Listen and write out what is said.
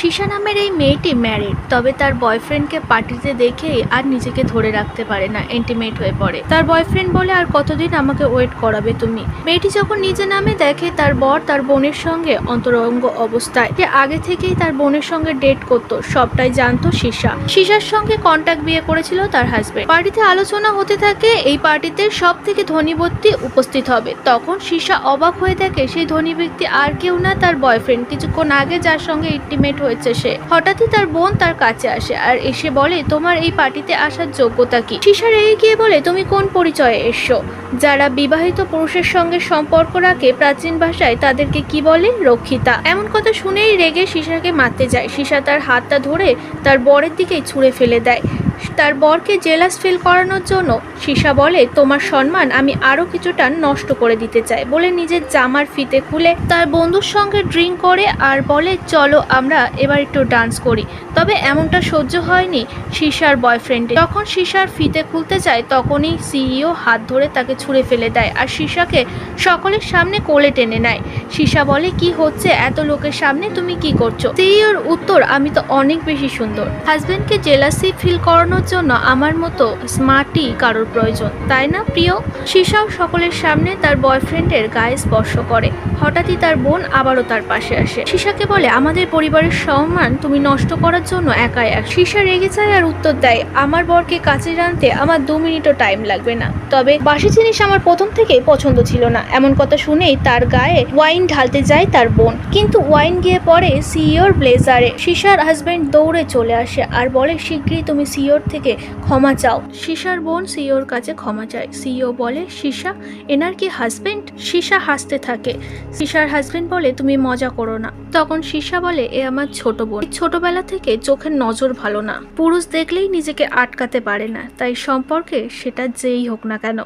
Shisha নামের এই মেয়েটি ম্যারিড, তবে তার বয়ফ্রেন্ডকে পার্টিতে দেখেই আর নিজেকে ধরে রাখতে পারে না, ইন্টিমেট হয়ে পড়ে। তার বয়ফ্রেন্ড বলে, আর কতদিন আমাকে ওয়েট করাবে তুমি? মেয়েটি যখন নিজে নামে দেখে তার বর তার বোনের সঙ্গে অন্তরঙ্গ অবস্থায়, যে আগে থেকেই তার বোনের সঙ্গে ডেট করতো, সবটাই জানতো শিশার সঙ্গে কন্ট্যাক্ট বিয়ে করেছিল তার হাজবেন্ড। পার্টিতে আলোচনা হতে থাকে এই পার্টিতে সব থেকে ধনী ব্যক্তি উপস্থিত হবে। তখন শিশা অবাক হয়ে দেখে সেই ধনী ব্যক্তি আর কেউ না, তার বয়ফ্রেন্ড, কিছুক্ষণ আগে যার সঙ্গে ইন্টিমেট হয়েছে সে। হঠাৎই তার বোন তার কাছে আসে আর এসে বলে, তোমার এই পার্টিতে আসার যোগ্যতা কি? শিশা রেগে গিয়ে বলে, তুমি কোন পরিচয়ে এসছো? যারা বিবাহিত পুরুষের সঙ্গে সম্পর্ক রাখে প্রাচীন ভাষায় তাদেরকে কি বলে? রক্ষিতা। এমন কথা শুনেই রেগে শিশাকে মারতে যায়। শিশা তার হাতটা ধরে তার বরের দিকেই ছুঁড়ে ফেলে দেয়। তার বরকে জেলাস ফিল করানোর জন্য শিশা বলে, তোমার সম্মান আমি আরো কিছুটা নষ্ট করে দিতে চাই বলে নিজের জামার ফিতে খুলে তার বন্ধুর সঙ্গে ড্রিঙ্ক করে আর বলে, চলো আমরা এবার একটু ডান্স করি। তবে এমনটা সহ্য হয়নি শিশার বয়ফ্রেন্ডের। যখন শিশার ফিতে খুলতে চায় তখনই সিইও হাত ধরে তাকে ছুঁড়ে ফেলে দেয় আর শিশাকে সকলের সামনে কোলে টেনে নেয়। শিশা বলে, কি হচ্ছে এত লোকের সামনে, তুমি কি করছো? সিইওর উত্তর, আমি তো অনেক বেশি সুন্দর। হাজবেন্ডকে জেলাসি ফিল করানোর জন্য আমার মতো স্মার্টই কারোর প্রয়োজন, তাই না প্রিয়? শিশাও সকলের সামনে তার বয়ফ্রেন্ডের গায়ে স্পর্শ করে। হঠাৎই তার বোন আবারও তার পাশে আসে। শিশাকে বলে, আমাদের পরিবারের সম্মান তুমি নষ্ট করার জন্য একাই এক। শিশা রেগে যায় আর উত্তর দেয়, আমার বরকে কাছে জানতে আমার 2 মিনিটও টাইম লাগবে না। তবে বাসি জিনিস আমার প্রথম থেকেই পছন্দ ছিল না। এমন কথা শুনেই তার গায়ে ওয়াইন ঢালতে যায় তার বোন, কিন্তু ওয়াইন গিয়ে পড়ে সিইওর ব্লেজারে। শিশার হাজবেন্ড দৌড়ে চলে আসে আর বলে, শীঘ্রই তুমি সিইওর থেকে ক্ষমা চাও। শিশার বোন সিইওর কাছে ক্ষমা চায়। সিইও বলে, শিশা এনার কি হাজবেন্ড? শিশা হাসতে থাকে। শিশার হাজবেন্ড বলে, তুমি মজা করো না। তখন শিশা বলে, এ আমার ছোট বোন, ছোটবেলা থেকে চোখের নজর ভালো না, পুরুষ দেখলেই নিজেকে আটকাতে পারে না, তাই সম্পর্কে সেটা যেই হোক না কেন